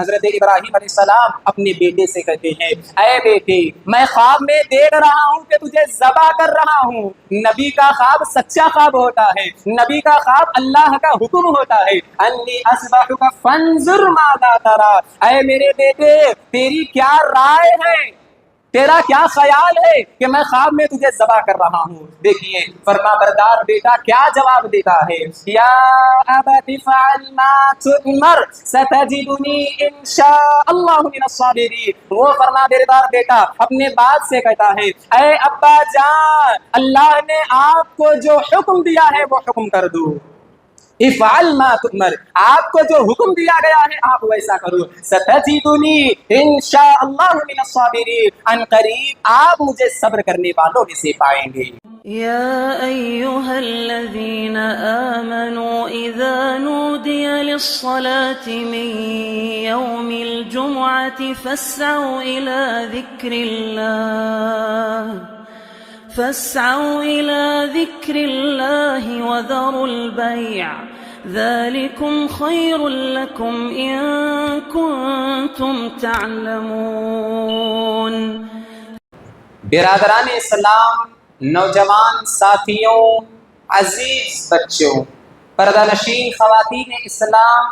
حضرت ابراہیم علیہ السلام اپنے بیٹے سے کہتے ہیں اے بیٹے میں خواب میں دیکھ رہا ہوں کہ تجھے ذبح کر رہا ہوں۔ نبی کا خواب سچا خواب ہوتا ہے، نبی کا خواب اللہ کا حکم ہوتا ہے، انی اصبحک فانظر ماذا تری، اے میرے بیٹے تیری کیا رائے ہے، تیرا کیا خیال ہے کہ میں خواب میں تجھے ذبح کر رہا ہوں۔ دیکھیے فرما بردار بیٹا کیا جواب دیتا ہے، یا ابت فعل ما تؤمر ستجدنی ان شاء اللہ من الصابرین۔ وہ فرما بردار بیٹا اپنے باپ سے کہتا ہے اے ابا جان اللہ نے آپ کو جو حکم دیا ہے وہ حکم کر دو، افعل ما تؤمر، آپ کو جو حکم دیا گیا ہے آپ ویسا کرو، ستجدنی انشاء اللہ من الصابرین، ان قریب آپ مجھے صبر کرنے والوں میں سے پائیں گے۔ يا أيها الذين آمنوا إذا نودي للصلاة من يوم الجمعة فاسعوا إلى ذكر الله وذروا البيع ذلكم خير لكم إن كنتم تعلمون۔ برادران اسلام، نوجوان ساتھیوں، عزیز بچوں، پردہ نشین خواتین اسلام،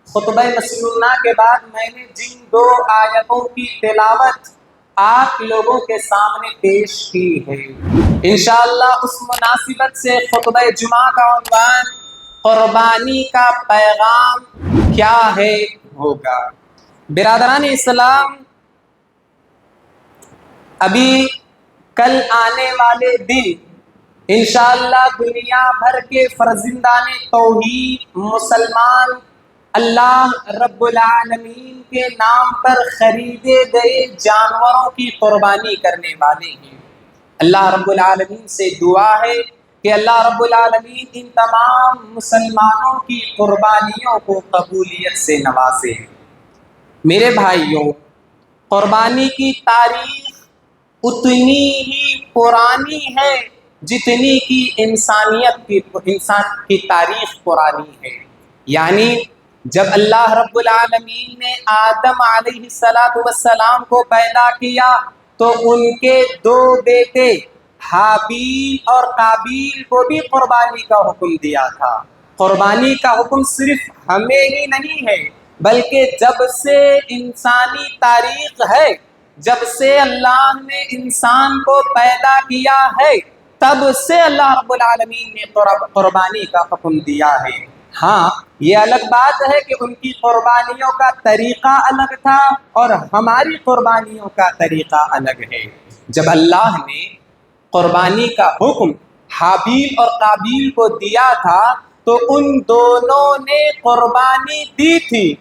خطبہ مسنونہ کے بعد میں نے جن 2 آیتوں کی تلاوت آپ لوگوں کے سامنے پیش کی ہے، انشاءاللہ اس مناسبت سے خطبہ جمعہ کا عنوان قربانی کا پیغام کیا ہے ہوگا۔ برادران اسلام، ابھی کل آنے والے دن انشاءاللہ دنیا بھر کے فرزندان توحید مسلمان اللہ رب العالمین کے نام پر خریدے گئے جانوروں کی قربانی کرنے والے ہیں۔ اللہ رب العالمین سے دعا ہے کہ اللہ رب العالمین ان تمام مسلمانوں کی قربانیوں کو قبولیت سے نوازے۔ میرے بھائیوں، قربانی کی تاریخ اتنی ہی پرانی ہے جتنی کی انسان کی تاریخ پرانی ہے، یعنی جب اللہ رب العالمین نے آدم علیہ السلام کو پیدا کیا تو ان کے 2 بیٹے حابیل اور قابیل کو بھی قربانی کا حکم دیا تھا۔ قربانی کا حکم صرف ہمیں ہی نہیں ہے بلکہ جب سے انسانی تاریخ ہے، جب سے اللہ نے انسان کو پیدا کیا ہے تب سے اللہ رب العالمین نے قربانی کا حکم دیا ہے۔ ہاں یہ الگ بات ہے کہ ان کی قربانیوں کا طریقہ الگ تھا اور ہماری قربانیوں کا طریقہ الگ ہے۔ جب اللہ نے قربانی کا حکم حابیل اور قابیل کو دیا تھا تو ان دونوں نے قربانی دی تھی،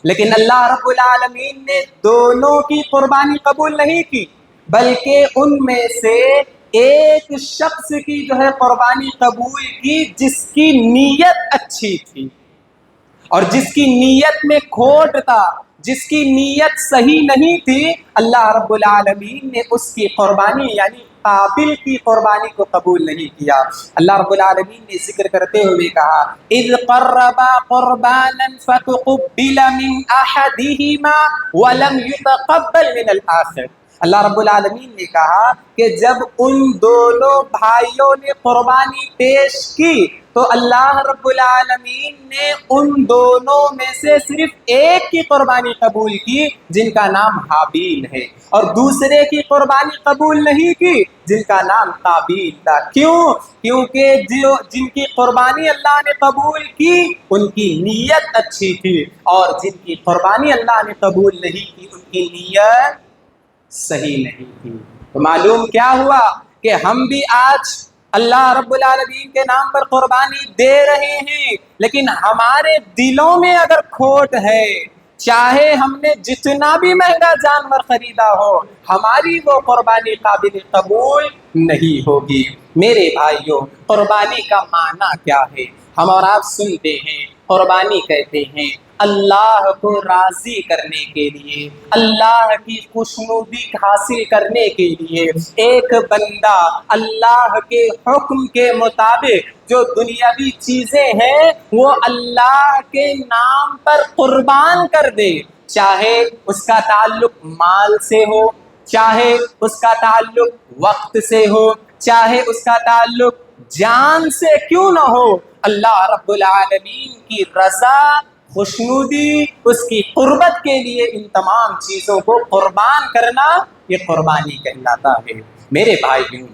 لیکن اللہ رب العالمین نے دونوں کی قربانی قبول نہیں کی بلکہ ان میں سے ایک شخص کی قربانی قبول کی جس کی نیت اچھی تھی، اور جس کی نیت میں کھوٹ تھا، جس کی نیت صحیح نہیں تھی، اللہ رب العالمین نے اس کی قربانی یعنی قابل کی قربانی کو قبول نہیں کیا۔ اللہ رب العالمین نے ذکر کرتے ہوئے کہا اذ قربا قربانا فتقبل من احدهما ولم يتقبل من الاخر۔ اللہ رب العالمین نے کہا کہ جب ان دونوں بھائیوں نے قربانی پیش کی تو اللہ رب العالمین نے ان دونوں میں سے صرف ایک کی قربانی قبول کی جن کا نام حابیل ہے، اور دوسرے کی قربانی قبول نہیں کی جن کا نام قابیل تھا۔ کیوں؟ کیونکہ جن کی قربانی اللہ نے قبول کی ان کی نیت اچھی تھی، اور جن کی قربانی اللہ نے قبول نہیں کی ان کی نیت صحیح نہیں تھی۔ تو معلوم کیا ہوا کہ ہم بھی آج اللہ رب العالمین کے نام پر قربانی دے رہے ہیں، لیکن ہمارے دلوں میں اگر کھوٹ ہے، چاہے ہم نے جتنا بھی مہنگا جانور خریدا ہو، ہماری وہ قربانی قابل قبول نہیں ہوگی۔ میرے بھائیوں، قربانی کا معنی کیا ہے؟ ہم اور آپ سنتے ہیں قربانی کہتے ہیں اللہ کو راضی کرنے کے لیے، اللہ کی خوشنودی حاصل کرنے کے لیے ایک بندہ اللہ کے حکم کے مطابق جو دنیاوی چیزیں ہیں وہ اللہ کے نام پر قربان کر دے، چاہے اس کا تعلق مال سے ہو، چاہے اس کا تعلق وقت سے ہو، چاہے اس کا تعلق جان سے کیوں نہ ہو، اللہ رب العالمین کی رضا، خوشنودی، اس کی قربت کے لیے ان تمام چیزوں کو قربان کرنا یہ قربانی کہلاتا ہے۔ میرے بھائیوں،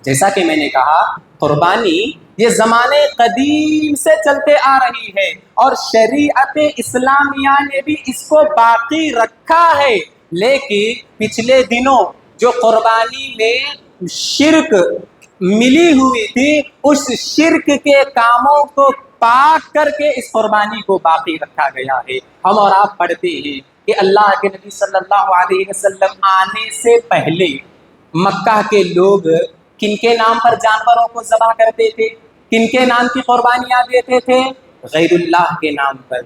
جیسا کہ میں نے کہا قربانی یہ زمانے قدیم سے چلتے آ رہی ہے اور شریعت اسلامیہ نے بھی اس کو باقی رکھا ہے، لیکن پچھلے دنوں جو قربانی میں شرک ملی ہوئی تھی اس شرک کے کاموں کو پاک کر کے اس قربانی کو باقی رکھا گیا ہے۔ ہم اور آپ پڑھتے ہیں کہ اللہ کے نبی صلی اللہ علیہ وسلم آنے سے پہلے مکہ کے لوگ کن کے نام پر جانوروں کو ذبح کرتے تھے، کن کے نام کی قربانیاں دیتے تھے؟ غیر اللہ کے نام پر۔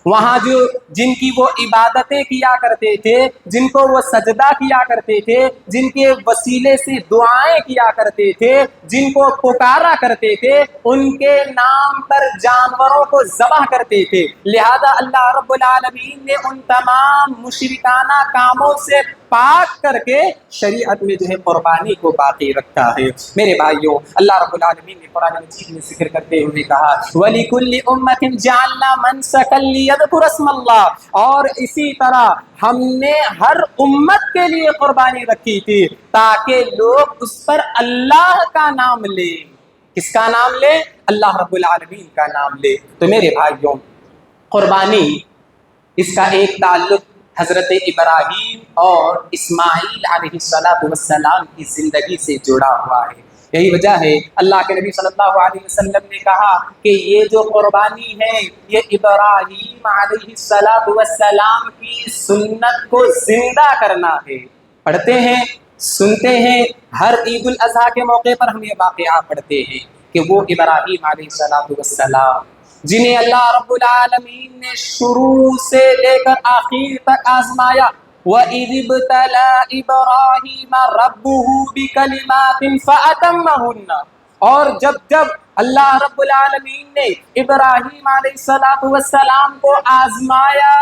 وہاں جو جن کی وہ عبادتیں کیا کرتے تھے، جن کو وہ سجدہ کیا کرتے تھے، جن کے وسیلے سے دعائیں کیا کرتے تھے، جن کو پکارا کرتے تھے، ان کے نام پر جانوروں کو ذبح کرتے تھے۔ لہذا اللہ رب العالمین نے ان تمام مشرکانہ کاموں سے پاک کر کے شریعت میں جو ہے قربانی کو باقی رکھا ہے۔ میرے بھائیوں، اللہ رب العالمین نے قرآن مجید میں ذکر کرتے ہوئے کہا وَلِكُلِّ أُمَّةٍ جَعَلْنَا مَنسَكًا لِيَذْكُرَ اسْمَ اللَّهِ، اور اسی طرح ہم نے ہر امت کے لیے قربانی رکھی تھی تاکہ لوگ اس پر اللہ کا نام لیں۔ کس کا نام لے؟ اللہ رب العالمین کا نام لے۔ تو میرے بھائیوں، قربانی اس کا ایک تعلق حضرت ابراہیم اور اسماعیل علیہ السلام کی زندگی سے جڑا ہوا ہے۔ یہی وجہ ہے اللہ کے نبی صلی اللہ علیہ وسلم نے کہا کہ یہ جو قربانی ہے یہ ابراہیم علیہ السلام کی سنت کو زندہ کرنا ہے۔ پڑھتے ہیں، سنتے ہیں، ہر عید الاضحیٰ کے موقع پر ہم یہ واقعہ پڑھتے ہیں کہ وہ ابراہیم علیہ السلام جنہیں اللہ رب العالمین نے شروع سے لے کر آخر تک آزمایا، وَإِذِ ابْتَلَىٰ إِبْرَاهِيمَ رَبُّهُ بِكَلِمَاتٍ فَأَتَمَّهُنَّ، اور جب اللہ رب العالمین نے ابراہیم علیہ السلام کو آزمایا،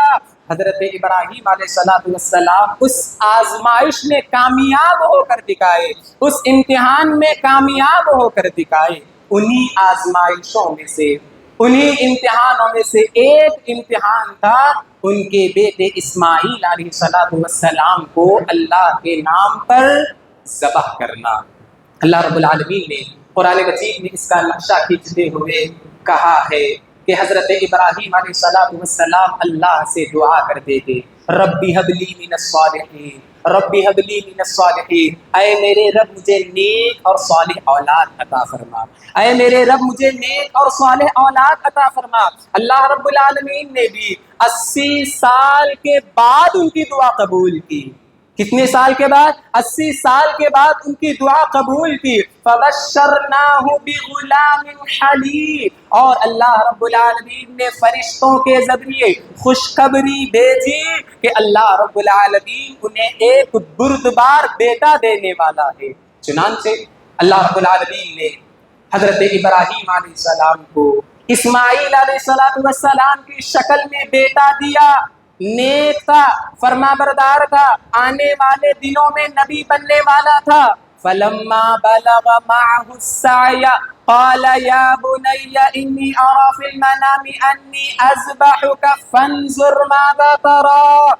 حضرت ابراہیم علیہ السلام اس آزمائش میں کامیاب ہو کر دکھائے، اس امتحان میں کامیاب ہو کر دکھائے۔ انہی آزمائشوں میں سے، انہی امتحانوں میں سے ایک امتحان تھا ان کے بیٹے اسماعیل علیہ السلام کو اللہ کے نام پر ذبح کرنا۔ اللہ رب العالمین نے قرآن مجید میں اس کا نقشہ کھینچتے ہوئے کہا ہے کہ حضرت ابراہیم علیہ السلام اللہ سے دعا کرتے تھے ربی حب لی من الصالحین، ربی حب لی من الصالحین، اے میرے رب مجھے نیک اور صالح اولاد عطا فرما، اے میرے رب مجھے نیک اور صالح اولاد عطا فرما۔ اللہ رب العالمین نے بھی 80 سال کے بعد ان کی دعا قبول کی۔ کتنے سال کے بعد؟ 80 سال کے بعد ان کی دعا قبول کی۔ فَبَشَّرْنَاهُ بِغُلَامٍ حَلِيمٍ، اور اللہ رب العالمین نے فرشتوں کے ذریعے خوشخبری بھیجی کہ اللہ رب العالمین انہیں ایک بردبار بیٹا دینے والا ہے۔ چنانچہ اللہ رب العالمین نے حضرت ابراہیم علیہ السلام کو اسماعیل علیہ السلام کی شکل میں بیٹا دیا۔ نیک تھا، فرما بردار تھا، آنے والے دنوں میں نبی بننے والا تھا۔ فَلَمَّا بَلَغَ مَعَهُ السَّعْيَ قَالَ يَا بُنَيَّ إِنِّي أَرَىٰ فِي الْمَنَامِ أَنِّي أَذْبَحُكَ فَانظُرْ مَاذَا تَرَىٰ،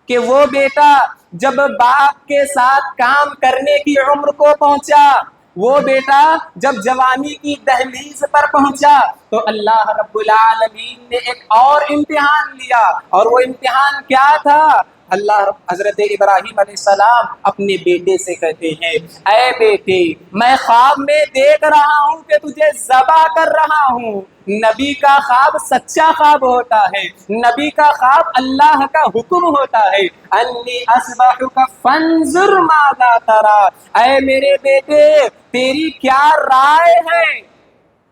کہ وہ بیٹا جب باپ کے ساتھ کام کرنے کی عمر کو پہنچا، وہ بیٹا جب جوانی کی دہلیز پر پہنچا تو اللہ رب العالمین نے ایک اور امتحان لیا، اور وہ امتحان کیا تھا؟ حضرت ابراہیم علیہ السلام اپنے بیٹے سے کہتے ہیں اے بیٹے، میں خواب میں دیکھ رہا ہوں کہ تجھے ذبح کر رہا ہوں۔ نبی کا خواب سچا خواب ہوتا ہے، نبی کا خواب اللہ کا حکم ہوتا ہے۔ انی اذبحک فانظر ماذا تری، اے میرے بیٹے تیری کیا رائے ہے؟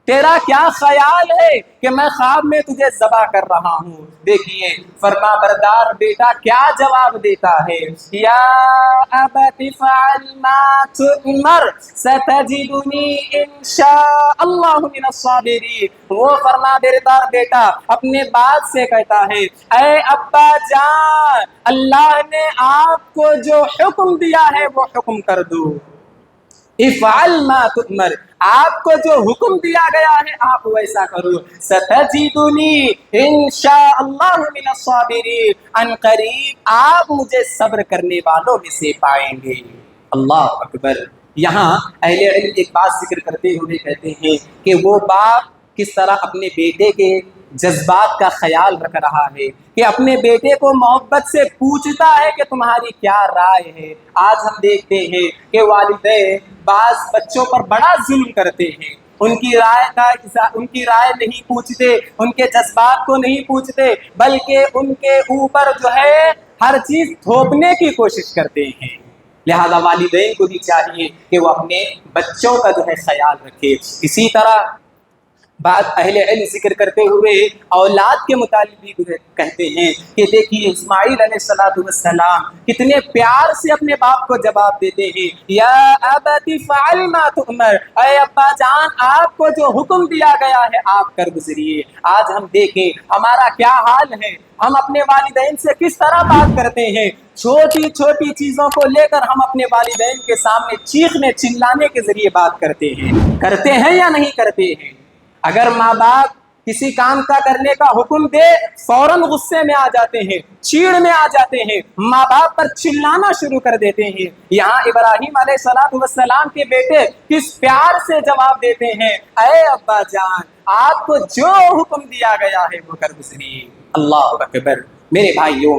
تیرا کیا خیال ہے کہ میں خواب میں تجھے ذبح کر رہا ہوں؟ دیکھیے فرما بردار بیٹا کیا جواب دیتا ہے، یا ابت فعل ما تؤمر ستجدنی انشاء اللہ من الصابرین۔ وہ فرما بردار بیٹا اپنے باپ سے کہتا ہے، اے ابا جان، اللہ نے آپ کو جو حکم دیا ہے وہ حکم کر دو، افعل ما تؤمر، آپ کو جو حکم دیا گیا ہے آپ ویسا کرو، ستجدنی انشاء اللہ من الصابرین، ان قریب آپ مجھے صبر کرنے والوں میں سے پائیں گے۔ اللہ اکبر۔ یہاں اہل علم ایک بات ذکر کرتے ہوئے کہتے ہیں کہ وہ باپ کس طرح اپنے بیٹے کے جذبات کا خیال رکھ رہا ہے، کہ اپنے بیٹے کو محبت سے پوچھتا ہے کہ تمہاری کیا رائے ہے۔ آج ہم دیکھتے ہیں کہ والدین بعض بچوں پر بڑا ظلم کرتے ہیں، ان کی رائے نہیں پوچھتے، ان کے جذبات کو نہیں پوچھتے، بلکہ ان کے اوپر جو ہے ہر چیز تھوپنے کی کوشش کرتے ہیں۔ لہذا والدین کو بھی چاہیے کہ وہ اپنے بچوں کا جو ہے خیال رکھے۔ اسی طرح بعض اہل علم ذکر کرتے ہوئے اولاد کے متعلق بھی کہتے ہیں کہ دیکھیے اسماعیل علیہ السلام کتنے پیار سے اپنے باپ کو جواب دیتے ہیں، یا ابت فعل ما تؤمر، اے ابا جان آپ کو جو حکم دیا گیا ہے آپ کر گزریے۔ آج ہم دیکھیں ہمارا کیا حال ہے، ہم اپنے والدین سے کس طرح بات کرتے ہیں، چھوٹی چھوٹی چیزوں کو لے کر ہم اپنے والدین کے سامنے چیخنے چلانے کے ذریعے بات کرتے ہیں یا نہیں کرتے ہیں؟ اگر ماں باپ کسی کام کا کرنے کا حکم دے فوراً غصے میں آ جاتے ہیں، چیڑ میں آ جاتے ہیں، ماں باپ پر چلانا شروع کر دیتے ہیں۔ یہاں ابراہیم علیہ السلام کے بیٹے کس پیار سے جواب دیتے ہیں، اے ابا جان آپ کو جو حکم دیا گیا ہے وہ کر گزریے۔ اللہ اکبر۔ میرے بھائیوں،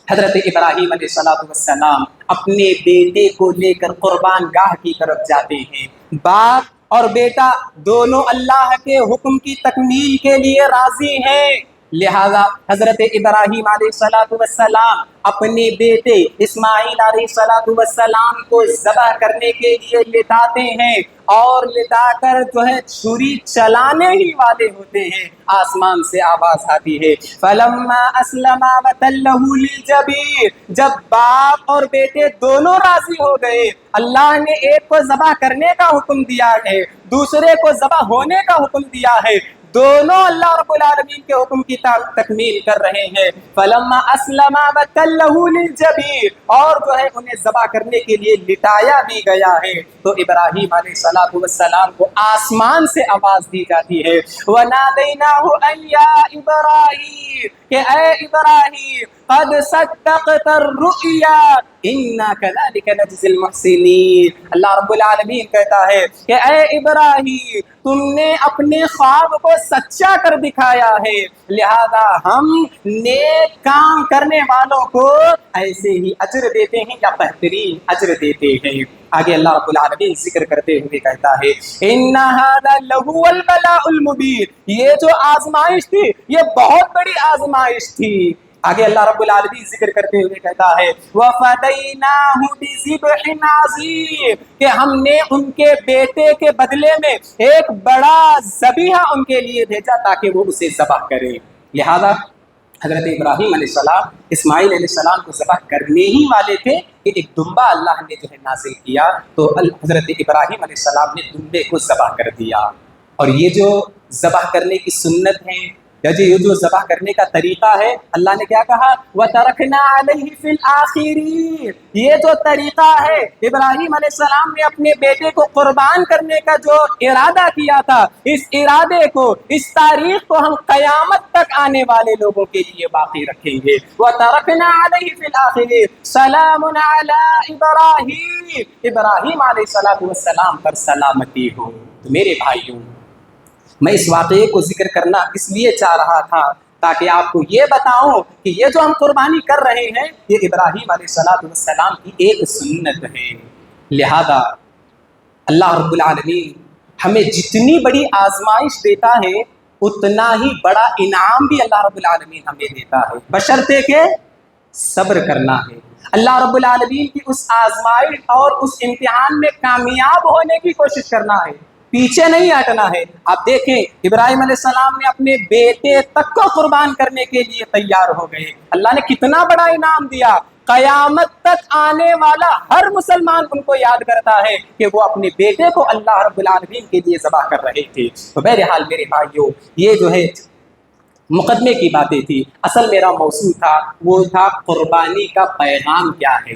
حضرت ابراہیم علیہ السلام اپنے بیٹے کو لے کر قربان گاہ کی طرف جاتے ہیں۔ باپ اور بیٹا دونوں اللہ کے حکم کی تکمیل کے لیے راضی ہیں، لہذا حضرت ابراہیم علیہ السلام اپنے بیٹے اسماعیل علیہ السلام کو ذبح کرنے کے لیے لٹاتے ہیں، اور لٹا کر جو ہے چھری چلانے ہی والے ہوتے ہیں، آسمان سے آواز آتی ہے، فلما اسلما وتلہ للجبین، جب باپ اور بیٹے دونوں راضی ہو گئے، اللہ نے ایک کو ذبح کرنے کا حکم دیا ہے، دوسرے کو ذبح ہونے کا حکم دیا ہے، دونوں اللہ رب العالمین کے حکم کی تکمیل کر رہے ہیں، فلما اسلما وتلہ للجبین، اور جو ہے انہیں ذبح کرنے کے لیے لٹایا بھی گیا ہے، تو ابراہیم علیہ السلام کو آسمان سے آواز دی جاتی ہے، وَنَادَيْنَاهُ أَن يَا إِبْرَاهِيمُ، کہ اے ابراہیم قد صدقت الرؤیا انا كذلك نجزي المحسنین۔ اللہ رب العالمین کہتا ہے کہ اے ابراہیم تم نے اپنے خواب کو سچا کر دکھایا ہے، لہذا ہم نیک کام کرنے والوں کو ایسے ہی اجر دیتے ہیں یا بہترین اجر دیتے ہیں۔ آگے اللہ رب العالمین ذکر کرتے ہوئے کہتا ہے، ان هذا لهو البلاء المبین، یہ جو آزمائش تھی یہ بہت بڑی آزمائش تھی۔ آگے اللہ رب العالمین ذکر کرتے ہوئے کہتا ہے، وَفَدَيْنَاهُ بِذِبْحٍ عَظِيمٍ، کہ ہم نے ان کے بیٹے کے بدلے میں ایک بڑا ذبیحہ ان کے لیے بھیجا تاکہ وہ اسے ذبح کرے۔ لہذا حضرت ابراہیم علیہ السلام اسماعیل علیہ السلام کو ذبح کرنے ہی والے تھے کہ ایک دمبا اللہ نے جو ہے نازل کیا، تو حضرت ابراہیم علیہ السلام نے دمبے کو ذبح کر دیا۔ اور یہ جو ذبح کرنے کی سنت ہے، یہ جو ذبح کرنے کا طریقہ ہے، اللہ نے کیا کہا، وَتَرَكْنَا عَلَيْهِ فِي الْآخِرِينَ، یہ جو طریقہ ہے ابراہیم علیہ السلام نے اپنے بیٹے کو قربان کرنے کا جو ارادہ کیا تھا، اس ارادے کو، اس تاریخ کو ہم قیامت تک آنے والے لوگوں کے لیے باقی رکھیں گے۔ وَتَرَكْنَا عَلَيْهِ فِي الْآخِرِينَ سَلَامٌ عَلَىٰ إِبْرَاهِيمَ، ابراہیم علیہ السلام پر سلامتی ہو۔ تو میرے بھائیوں، میں اس واقعے کو ذکر کرنا اس لیے چاہ رہا تھا تاکہ آپ کو یہ بتاؤں کہ یہ جو ہم قربانی کر رہے ہیں یہ ابراہیم علیہ السلام کی ایک سنت ہے۔ لہذا اللہ رب العالمین ہمیں جتنی بڑی آزمائش دیتا ہے اتنا ہی بڑا انعام بھی اللہ رب العالمین ہمیں دیتا ہے، بشرطے کہ صبر کرنا ہے۔ اللہ رب العالمین کی اس آزمائش اور اس امتحان میں کامیاب ہونے کی کوشش کرنا ہے۔ پیچھے نہیں ہٹنا ہے۔ آپ دیکھیں ابراہیم علیہ السلام نے اپنے بیٹے تک کو قربان کرنے کے لیے تیار ہو گئے، اللہ نے کتنا بڑا انعام دیا۔ قیامت تک آنے والا ہر مسلمان ان کو یاد کرتا ہے کہ وہ اپنے بیٹے کو اللہ رب العالمین کے لیے ذبح کر رہے تھے۔ تو بہرحال میرے بھائیوں، یہ جو ہے مقدمے کی باتیں تھی، اصل میرا موضوع تھا وہ تھا قربانی کا پیغام کیا ہے۔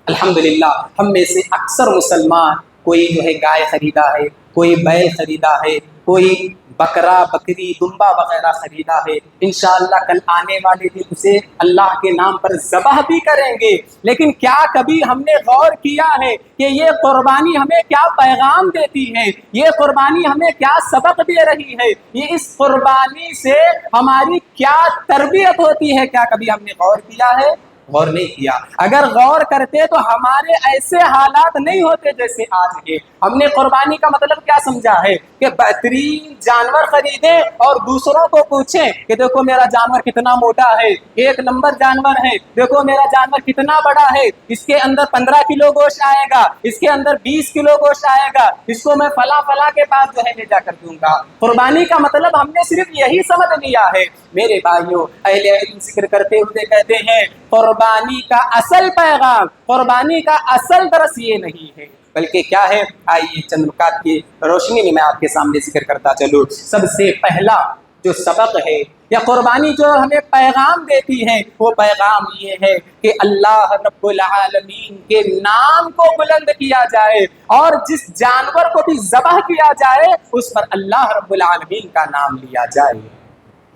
الحمدللہ ہم میں سے اکثر مسلمان کوئی جو ہے گائے خریدا ہے، کوئی بیل خریدا ہے، کوئی بکرا بکری دمبا وغیرہ خریدا ہے، انشاءاللہ کل آنے والے دن اسے اللہ کے نام پر ذبح بھی کریں گے۔ لیکن کیا کبھی ہم نے غور کیا ہے کہ یہ قربانی ہمیں کیا پیغام دیتی ہے، یہ قربانی ہمیں کیا سبق دے رہی ہے، یہ اس قربانی سے ہماری کیا تربیت ہوتی ہے؟ کیا کبھی ہم نے غور کیا ہے؟ غور نہیں کیا۔ اگر غور کرتے تو ہمارے ایسے حالات نہیں ہوتے جیسے آج کے۔ ہم نے قربانی کا مطلب کیا سمجھا ہے کہ بہترین جانور خریدیں اور دوسروں کو پوچھیں کہ دیکھو میرا جانور کتنا موٹا ہے، 1 نمبر جانور ہے، دیکھو میرا جانور کتنا بڑا ہے، اس کے اندر 15 کلو گوشت آئے گا، اس کے اندر 20 کلو گوشت آئے گا، اس کو میں فلاں فلاں کے پاس جو ہے لے جا کر دوں گا۔ قربانی کا مطلب ہم نے صرف یہی سمجھ لیا ہے۔ میرے بھائیوں، اہل علم ذکر کرتے ہوئے کہتے ہیں قربانی کا اصل پیغام، قربانی کا اصل درس یہ نہیں ہے، بلکہ کیا ہے؟ آئیے چند نکات کی روشنی میں آپ کے سامنے ذکر کرتا چلوں۔ سب سے پہلا جو سبق ہے یا قربانی جو ہمیں پیغام دیتی ہے، وہ پیغام یہ ہے کہ اللہ رب العالمین کے نام کو بلند کیا جائے، اور جس جانور کو بھی ذبح کیا جائے اس پر اللہ رب العالمین کا نام لیا جائے۔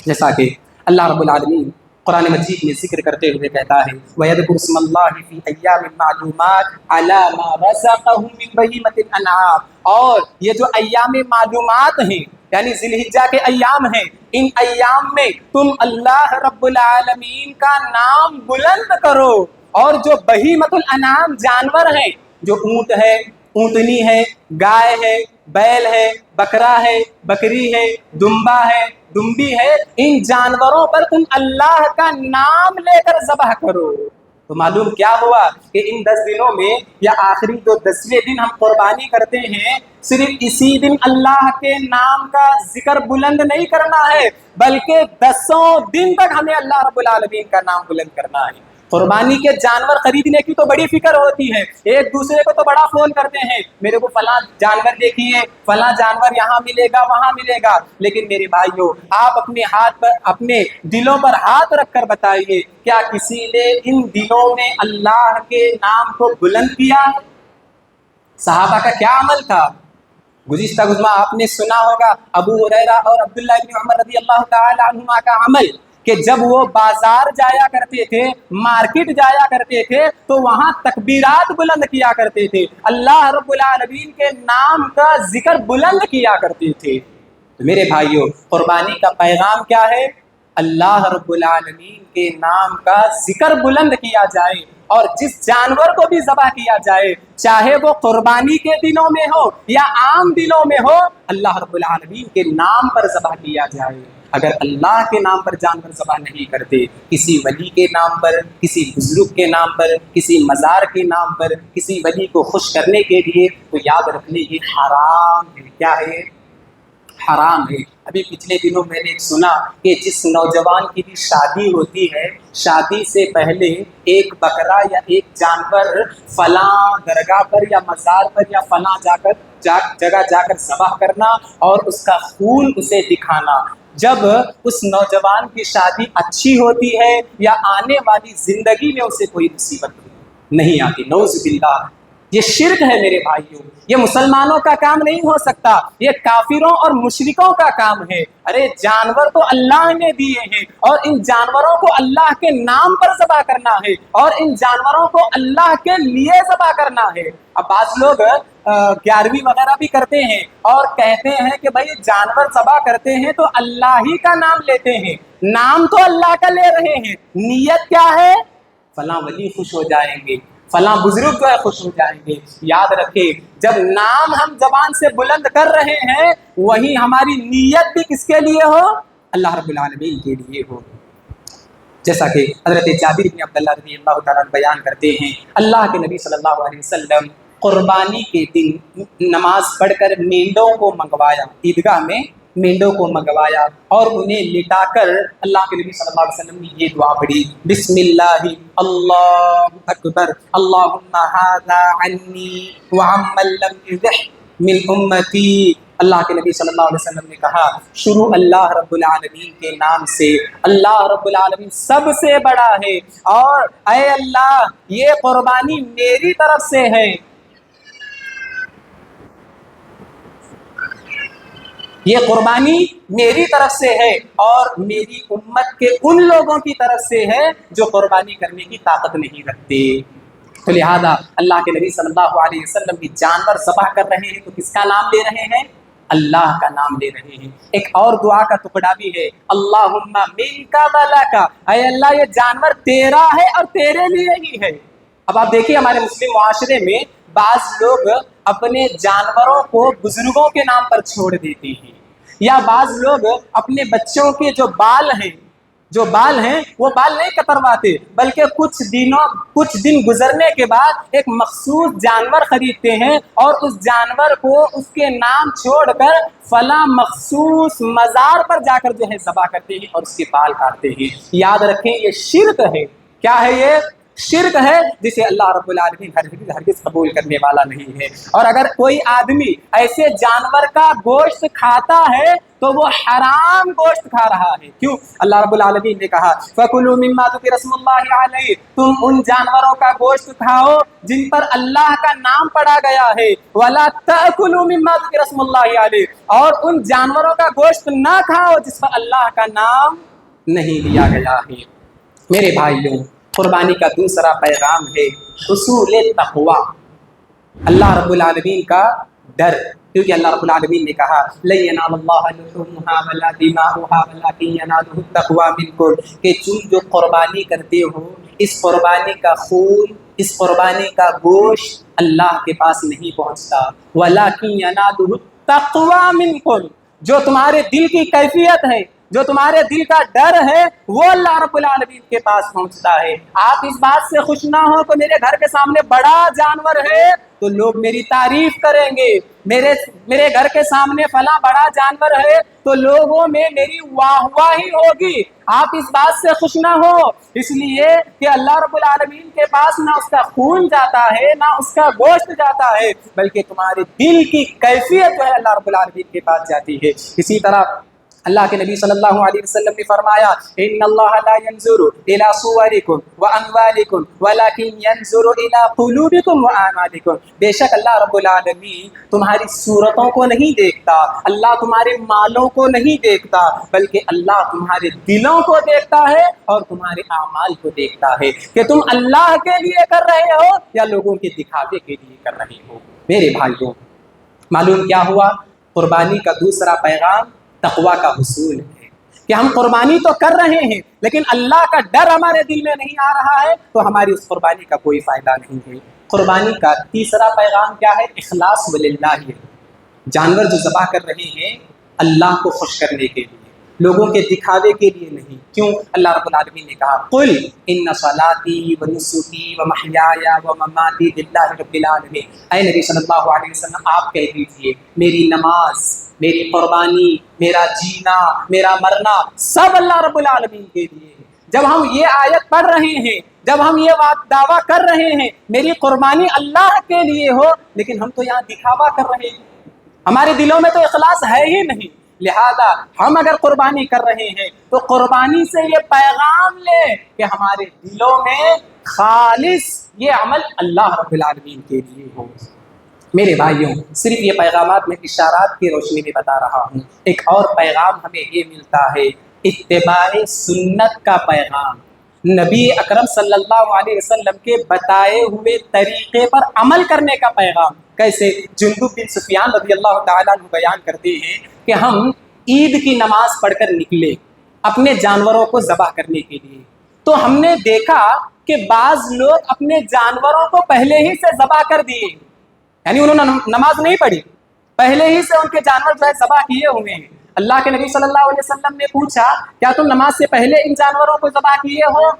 جیسا کہ اللہ رب العالمین قرآن مجید میں ذکر کرتے ہوئے کہتا ہے وَيَذْكُرُ اسْمَ اللَّهِ فِي أَيَّامٍ مَّعْلُومَاتٍ عَلَىٰ مَا رَزَقَهُم مِّن بَهِيمَةِ الْأَنْعَامِ، اور یہ جو ایام معلومات ہیں یعنی ذی الحجہ کے ایام ہیں، ان ایام میں تم اللہ رب العالمین کا نام بلند کرو، اور جو بہیمۃ الانعام جانور ہیں، جو اونٹ ہے، اونٹنی ہے، گائے ہے، بیل ہے، بکرا ہے، بکری ہے، دمبا ہے، دمبی ہے، ان جانوروں پر تم اللہ کا نام لے کر ذبح کرو۔ تو معلوم کیا ہوا کہ ان 10 دنوں میں یا آخری جو 10ویں دن ہم قربانی کرتے ہیں، صرف اسی دن اللہ کے نام کا ذکر بلند نہیں کرنا ہے، بلکہ 10 دن تک ہمیں اللہ رب العالمین کا نام بلند کرنا ہے۔ قربانی کے جانور خریدنے کی تو بڑی فکر ہوتی ہے، ایک دوسرے کو تو بڑا فون کرتے ہیں میرے کو فلاں جانور دیکھیے، فلاں جانور یہاں ملے گا وہاں ملے گا، لیکن میرے بھائیوں آپ اپنے ہاتھ پر اپنے دلوں پر ہاتھ رکھ کر بتائیے کیا کسی نے ان دنوں میں اللہ کے نام کو بلند کیا؟ صحابہ کا کیا عمل تھا؟ گزشتہ جمعہ آپ نے سنا ہوگا ابو ہریرہ اور عبداللہ بن عمر رضی اللہ تعالی عنہما کا عمل کہ جب وہ بازار جایا کرتے تھے، مارکیٹ جایا کرتے تھے، تو وہاں تکبیرات بلند کیا کرتے تھے، اللہ رب العالمین کے نام کا ذکر بلند کیا کرتے تھے۔ تو میرے بھائیوں قربانی کا پیغام کیا ہے؟ اللہ رب العالمین کے نام کا ذکر بلند کیا جائے، اور جس جانور کو بھی ذبح کیا جائے چاہے وہ قربانی کے دنوں میں ہو یا عام دنوں میں ہو، اللہ رب العالمین کے نام پر ذبح کیا جائے۔ اگر اللہ کے نام پر جانور ذبح نہیں کرتے، کسی ولی کے نام پر، کسی بزرگ کے نام پر، کسی مزار کے نام پر، کسی ولی کو خوش کرنے کے لیے، تو یاد رکھنے یہ حرام ہے۔ کیا ہے؟ حرام ہے۔ ابھی پچھلے دنوں میں نے سنا کہ جس نوجوان کی بھی شادی ہوتی ہے، شادی سے پہلے ایک بکرا یا ایک جانور فلاں درگاہ پر یا مزار پر یا فلاں جگہ جا کر ذبح کرنا اور اس کا خون اسے دکھانا۔ جب اس نوجوان کی شادی اچھی ہوتی ہے یا آنے والی زندگی میں اسے کوئی مصیبت نہیں آتی، نعوذ باللہ، یہ شرک ہے میرے بھائیوں، یہ مسلمانوں کا کام نہیں ہو سکتا، یہ کافروں اور مشرکوں کا کام ہے۔ ارے جانور تو اللہ نے دیے ہیں، اور ان جانوروں کو اللہ کے نام پر ذبح کرنا ہے، اور ان جانوروں کو اللہ کے لیے ذبح کرنا ہے۔ اب بعض لوگ 11ویں وغیرہ بھی کرتے ہیں اور کہتے ہیں کہ بھائی جانور ذبح کرتے ہیں تو اللہ ہی کا نام لیتے ہیں، نام تو اللہ کا لے رہے ہیں، نیت کیا ہے؟ فلاں ولی خوش ہو جائیں گے، فلاں بزرگ جو ہے خوش ہو جائیں گے۔ یاد رکھیں جب نام ہم زبان سے بلند کر رہے ہیں وہی ہماری نیت بھی کس کے لیے ہو؟ اللہ رب العالمین کے لیے ہو۔ جیسا کہ حضرت جابر بن عبداللہ رضی اللہ تعالیٰ بیان کرتے ہیں اللہ کے نبی صلی اللہ علیہ وسلم قربانی کے دن نماز پڑھ کر مینڈوں کو منگوایا، عیدگاہ میں مینڈوں کو منگوایا اور انہیں لٹا کر اللہ کے نبی صلی اللہ علیہ وسلم نے یہ دعا پڑھی، بسم اللہ اللہ اکبر اللہم ھذا عنی وعمن لم یذح من امتی۔ اللہ کے نبی صلی اللہ علیہ وسلم نے کہا شروع اللہ رب العالمین کے نام سے، اللہ رب العالمین سب سے بڑا ہے، اور اے اللہ یہ قربانی میری طرف سے ہے، یہ قربانی میری طرف سے ہے اور میری امت کے ان لوگوں کی طرف سے ہے جو قربانی کرنے کی طاقت نہیں رکھتے۔ تو لہذا اللہ کے نبی صلی اللہ علیہ وسلم بھی جانور ذبح کر رہے ہیں تو کس کا نام لے رہے ہیں؟ اللہ کا نام لے رہے ہیں۔ ایک اور دعا کا ٹکڑا بھی ہے، اللہم منک ولک، اے اللہ یہ جانور تیرا ہے اور تیرے لیے ہی ہے۔ اب آپ دیکھیے ہمارے مسلم معاشرے میں بعض لوگ اپنے جانوروں کو بزرگوں کے نام پر چھوڑ دیتے ہیں، یا بعض لوگ اپنے بچوں کے جو بال ہیں وہ بال نہیں کترواتے، بلکہ کچھ دن گزرنے کے بعد ایک مخصوص جانور خریدتے ہیں اور اس جانور کو اس کے نام چھوڑ کر فلاں مخصوص مزار پر جا کر جو ہے ذبح کرتے ہیں اور اس کے بال کاٹتے ہیں۔ یاد رکھیں یہ شرک ہے۔ کیا ہے یہ؟ شرک ہے، جسے اللہ رب العالمین ہرگز قبول کرنے والا نہیں ہے۔ اور اگر کوئی آدمی ایسے جانور کا گوشت کھاتا ہے تو وہ حرام گوشت کھا رہا ہے۔ کیوں؟ اللہ رب العالمین نے کہا فَكُلُوا مِمَّا ذُكِرَ اسْمُ اللَّهِ عَلَيْهِ، تم ان جانوروں کا گوشت کھاؤ جن پر اللہ کا نام پڑا گیا ہے، وَلَا تَأْكُلُوا مِمَّا ذُكِرَ اسْمُ اللَّهِ عَلَيْهِ، اور ان جانوروں کا گوشت نہ کھاؤ جس پر اللہ کا نام نہیں لیا گیا ہے۔ میرے بھائیوں، قربانی کا دوسرا پیغام ہے حصول تقوی، اللہ رب العالمین کا ڈر، کیونکہ اللہ رب العالمین نے کہا لَن يَنَالَ اللَّهَ لُحُومُهَا وَلَا دِمَاؤُهَا وَلَٰكِن يَنَالُهُ التَّقْوَىٰ مِنكُمْ، کہ تم جو قربانی کرتے ہو اس قربانی کا خون، اس قربانی کا گوشت اللہ کے پاس نہیں پہنچتا، وَلَٰكِن يَنَالُهُ التَّقْوَىٰ مِنكُمْ، جو تمہارے دل کی کیفیت ہے، جو تمہارے دل کا ڈر ہے، وہ اللہ رب العالمین کے پاس پہنچتا ہے۔ آپ اس بات سے خوش نہ ہو کہ میرے گھر کے سامنے بڑا جانور ہے تو لوگ میری تعریف کریں گے، میرے گھر کے سامنے فلاں بڑا جانور ہے تو لوگوں میں میری واہ واہی ہوگی۔ آپ اس بات سے خوش نہ ہو، اس لیے کہ اللہ رب العالمین کے پاس نہ اس کا خون جاتا ہے نہ اس کا گوشت جاتا ہے، بلکہ تمہارے دل کی کیفیت جو ہے اللہ رب العالمین کے پاس جاتی ہے۔ اسی طرح اللہ کے نبی صلی اللہ علیہ وسلم نے فرمایا ان اللہ لا ينظر الى صورکم واموالکم ولکن ينظر الى قلوبکم واعمالکم، بے شک اللہ رب العالمین تمہاری صورتوں کو نہیں دیکھتا، اللہ تمہارے مالوں کو نہیں دیکھتا، بلکہ اللہ تمہارے دلوں کو دیکھتا ہے اور تمہارے اعمال کو دیکھتا ہے کہ تم اللہ کے لیے کر رہے ہو یا لوگوں کے دکھاوے کے لیے کر رہے ہو۔ میرے بھائیوں، معلوم کیا ہوا؟ قربانی کا دوسرا پیغام تقوی کا حصول ہے کہ ہم قربانی تو کر رہے ہیں لیکن اللہ کا ڈر ہمارے دل میں نہیں آ رہا ہے تو ہماری اس قربانی کا کوئی فائدہ نہیں ہے۔ قربانی کا تیسرا پیغام کیا ہے؟ اخلاص وللہ ہے، جانور جو ذبح کر رہے ہیں اللہ کو خوش کرنے کے لیے، لوگوں کے دکھاوے کے لیے نہیں۔ کیوں؟ اللہ رب العالمین نے کہا قل ان صلاتی ونسکی ومحیایا ومماتی للہ رب العالمین، اے نبی صلی اللہ علیہ وسلم آپ کہہ دیجیے میری نماز، میری قربانی، میرا جینا، میرا مرنا سب اللہ رب العالمین کے لیے ہے۔ جب ہم یہ آیت پڑھ رہے ہیں، جب ہم یہ دعویٰ کر رہے ہیں میری قربانی اللہ کے لیے ہو، لیکن ہم تو یہاں دکھاوا کر رہے ہیں، ہمارے دلوں میں تو اخلاص ہے ہی نہیں۔ لہذا ہم اگر قربانی کر رہے ہیں تو قربانی سے یہ پیغام لے کہ ہمارے دلوں میں خالص یہ عمل اللہ رب العالمین کے لیے ہو۔ میرے بھائیوں، صرف یہ پیغامات میں اشارات کی روشنی میں بتا رہا ہوں، ایک اور پیغام ہمیں یہ ملتا ہے اتباع سنت کا پیغام، نبی اکرم صلی اللہ علیہ وسلم کے بتائے ہوئے طریقے پر عمل کرنے کا پیغام۔ کیسے؟ جندب بن سفیان رضی اللہ تعالیٰ عنہ بیان کرتے ہیں کہ ہم عید کی نماز پڑھ کر نکلے اپنے جانوروں کو ذبح کرنے کے لیے، تو ہم نے دیکھا کہ بعض لوگ اپنے جانوروں کو پہلے ہی سے ذبح کر دیے، یعنی انہوں نے نماز نہیں پڑھی، پہلے ہی سے ان کے جانور جو ہے ذبح کیے ہوئے ہیں۔ اللہ کے نبی صلی اللہ علیہ وسلم نے پوچھا کیا تم نماز سے پہلے ان جانوروں کو ذبح کیے ہو؟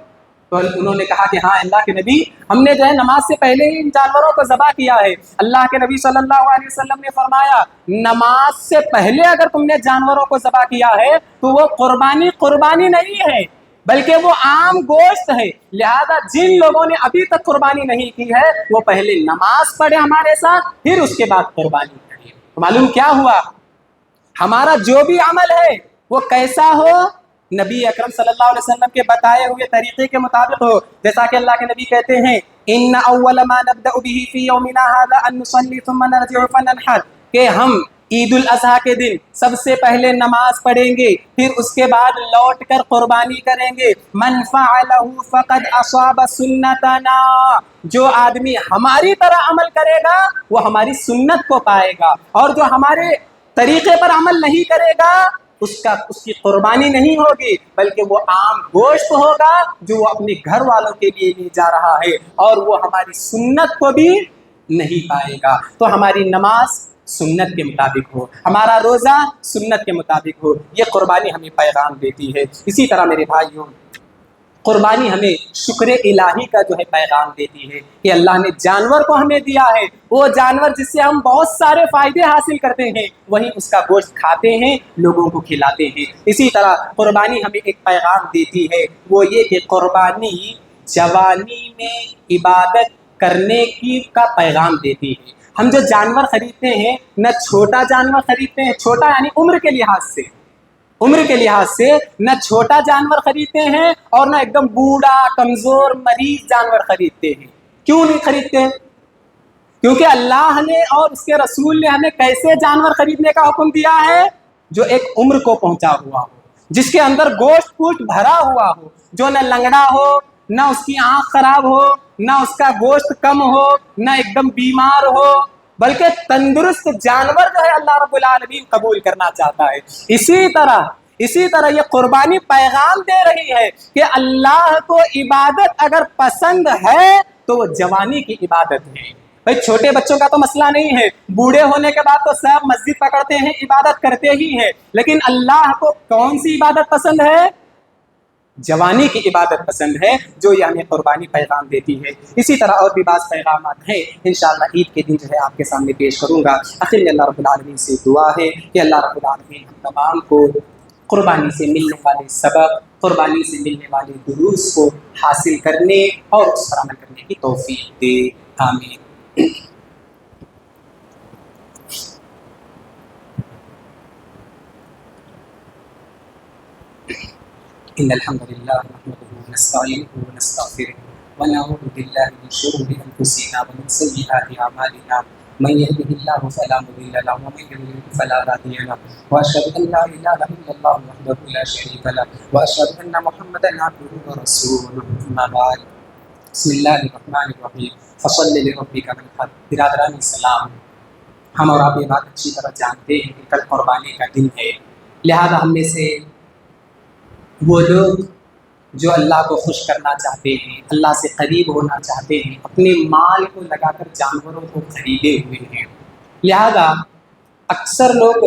تو انہوں نے کہا کہ ہاں اللہ کے نبی، ہم نے جو ہے نماز سے پہلے ہی ان جانوروں کو ذبح کیا ہے۔ اللہ کے نبی صلی اللہ علیہ وسلم نے فرمایا نماز سے پہلے اگر تم نے جانوروں کو ذبح کیا ہے تو وہ قربانی نہیں ہے بلکہ وہ عام گوشت ہے، لہذا جن لوگوں نے ابھی تک قربانی نہیں کی ہے وہ پہلے نماز پڑھے ہمارے ساتھ، پھر اس کے بعد قربانی کرے۔ معلوم کیا ہوا؟ ہمارا جو بھی عمل ہے وہ کیسا ہو؟ نبی اکرم صلی اللہ علیہ وسلم کے بتائے ہوئے طریقے کے مطابق ہو۔ جیسا کہ اللہ کے نبی کہتے ہیں ان اول ما نبدأ به في يومنا هذا ان نصلي ثم نرجع فننحر، کہ ہم عید الاضحیٰ کے دن سب سے پہلے نماز پڑھیں گے، پھر اس کے بعد لوٹ کر قربانی کریں گے۔ من فعله فقد اصاب سنتنا، جو آدمی ہماری طرح عمل کرے گا وہ ہماری سنت کو پائے گا، اور جو ہمارے طریقے پر عمل نہیں کرے گا اس کی قربانی نہیں ہوگی بلکہ وہ عام گوشت ہوگا جو وہ اپنے گھر والوں کے لیے لی جا رہا ہے، اور وہ ہماری سنت کو بھی نہیں پائے گا۔ تو ہماری نماز سنت کے مطابق ہو، ہمارا روزہ سنت کے مطابق ہو، یہ قربانی ہمیں پیغام دیتی ہے۔ اسی طرح میرے بھائیوں، قربانی ہمیں شکر الہی کا جو ہے پیغام دیتی ہے کہ اللہ نے جانور کو ہمیں دیا ہے، وہ جانور جس سے ہم بہت سارے فائدے حاصل کرتے ہیں، وہیں اس کا گوشت کھاتے ہیں، لوگوں کو کھلاتے ہیں۔ اسی طرح قربانی ہمیں ایک پیغام دیتی ہے، وہ یہ کہ قربانی جوانی میں عبادت کرنے کا پیغام دیتی ہے۔ ہم جو جانور خریدتے ہیں نہ چھوٹا جانور خریدتے ہیں، چھوٹا یعنی عمر کے لحاظ سے نہ چھوٹا جانور خریدتے ہیں اور نہ ایک دم بوڑھا کمزور مریض جانور خریدتے ہیں۔ کیوں نہیں خریدتے؟ کیونکہ اللہ نے اور اس کے رسول نے ہمیں کیسے جانور خریدنے کا حکم دیا ہے؟ جو ایک عمر کو پہنچا ہوا ہو، جس کے اندر گوشت پوشت بھرا ہوا ہو، جو نہ لنگڑا ہو، نہ اس کی آنکھ خراب ہو، نہ اس کا گوشت کم ہو، نہ ایک دم بیمار ہو، بلکہ تندرست جانور جو ہے اللہ رب العالمین قبول کرنا چاہتا ہے۔ اسی طرح یہ قربانی پیغام دے رہی ہے کہ اللہ کو عبادت اگر پسند ہے تو وہ جوانی کی عبادت ہے۔ بھائی چھوٹے بچوں کا تو مسئلہ نہیں ہے، بوڑھے ہونے کے بعد تو سب مسجد پکڑتے ہیں، عبادت کرتے ہی ہیں، لیکن اللہ کو کون سی عبادت پسند ہے؟ جوانی کی عبادت پسند ہے، جو یہ ہمیں قربانی پیغام دیتی ہے۔ اسی طرح اور بھی بعض پیغامات ہیں، انشاءاللہ عید کے دن جو ہے آپ کے سامنے پیش کروں گا۔ آخر میں اللہ رب العالمین سے دعا ہے کہ اللہ رب العالمین ہم تمام کو قربانی سے ملنے والے سبق، قربانی سے ملنے والے دروس کو حاصل کرنے اور اس پر عمل کرنے کی توفیق دے، آمین۔ ان الحمد لله نحمده ونستعينه ونستغفره ونعوذ بالله من شرور انفسنا ومن سيئات اعمالنا، من يهده الله فلا مضل له ومن يضلل فلا هادي له، واشهد ان لا اله الا الله وحده لا شريك له، واشهد ان محمدا عبده ورسوله، اما بعد، بسم الله الرحمن الرحیم، فصل لربک وانحر۔ برادران اسلام، ہم اور آپ یہ بات اچھی طرح جانتے ہیں کہ کل قربانی کا دن ہے، لہذا ہم میں سے وہ لوگ جو اللہ کو خوش کرنا چاہتے ہیں، اللہ سے قریب ہونا چاہتے ہیں، اپنے مال کو لگا کر جانوروں کو خریدے ہوئے ہیں۔ لہذا اکثر لوگ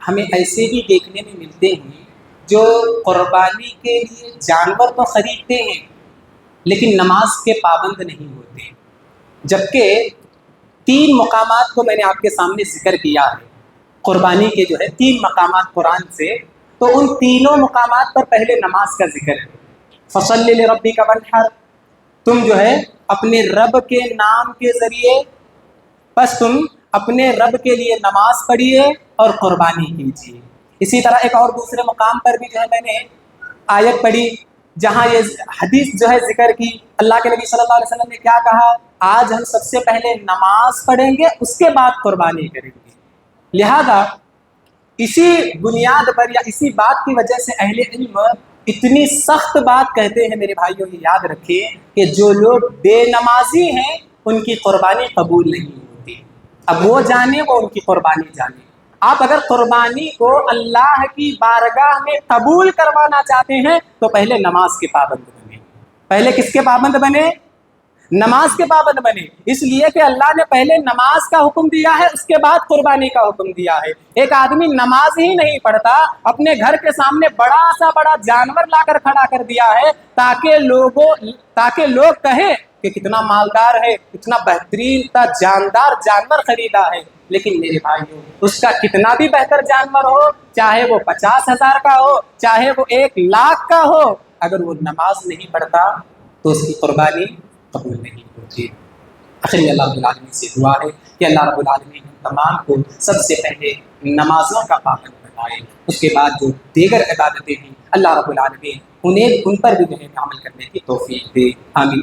ہمیں ایسے بھی دیکھنے میں ملتے ہیں جو قربانی کے لیے جانور تو خریدتے ہیں لیکن نماز کے پابند نہیں ہوتے، جبکہ 3 مقامات کو میں نے آپ کے سامنے ذکر کیا ہے، قربانی کے جو ہے 3 مقامات قرآن سے، تو ان تینوں مقامات پر پہلے نماز کا ذکر ہے۔ فصل لربک وانحر، تم جو ہے اپنے رب کے نام کے ذریعے، بس تم اپنے رب کے لیے نماز پڑھیے اور قربانی کیجیے۔ اسی طرح ایک اور دوسرے مقام پر بھی جو ہے میں نے آیت پڑھی جہاں یہ حدیث جو ہے ذکر کی، اللہ کے نبی صلی اللہ علیہ وسلم نے کیا کہا؟ آج ہم سب سے پہلے نماز پڑھیں گے، اس کے بعد قربانی کریں گے۔ لہذا اسی بنیاد پر یا اسی بات کی وجہ سے اہل علم اتنی سخت بات کہتے ہیں، میرے بھائیوں یہ یاد رکھیے کہ جو لوگ بے نمازی ہیں ان کی قربانی قبول نہیں ہوتی۔ اب وہ جانے، وہ ان کی قربانی جانے۔ آپ اگر قربانی کو اللہ کی بارگاہ میں قبول کروانا چاہتے ہیں تو پہلے نماز کے پابند بنے۔ پہلے کس کے پابند بنے؟ نماز کے پابند بنے، اس لیے کہ اللہ نے پہلے نماز کا حکم دیا ہے، اس کے بعد قربانی کا حکم دیا ہے۔ ایک آدمی نماز ہی نہیں پڑھتا، اپنے گھر کے سامنے بڑا جانور لا کر کھڑا کر دیا ہے تاکہ لوگ کہیں کہ کتنا مالدار ہے، کتنا بہترین تا جاندار جانور خریدا ہے۔ لیکن میرے بھائیوں، اس کا کتنا بھی بہتر جانور ہو، چاہے وہ 50,000 کا ہو، چاہے وہ 1,00,000 کا ہو، اگر وہ نماز نہیں پڑھتا تو اس کی قربانی قبول نہیں ہوتی۔ آخر اللہ رب العالمین سے دعا ہے کہ اللہ رب العالمین ہم تمام کو سب سے پہلے نمازوں کا پابند بنائے، اس کے بعد جو دیگر عبادتیں ہیں اللہ رب العالمین ان پر بھی عمل کرنے کی توفیق دے، آمین۔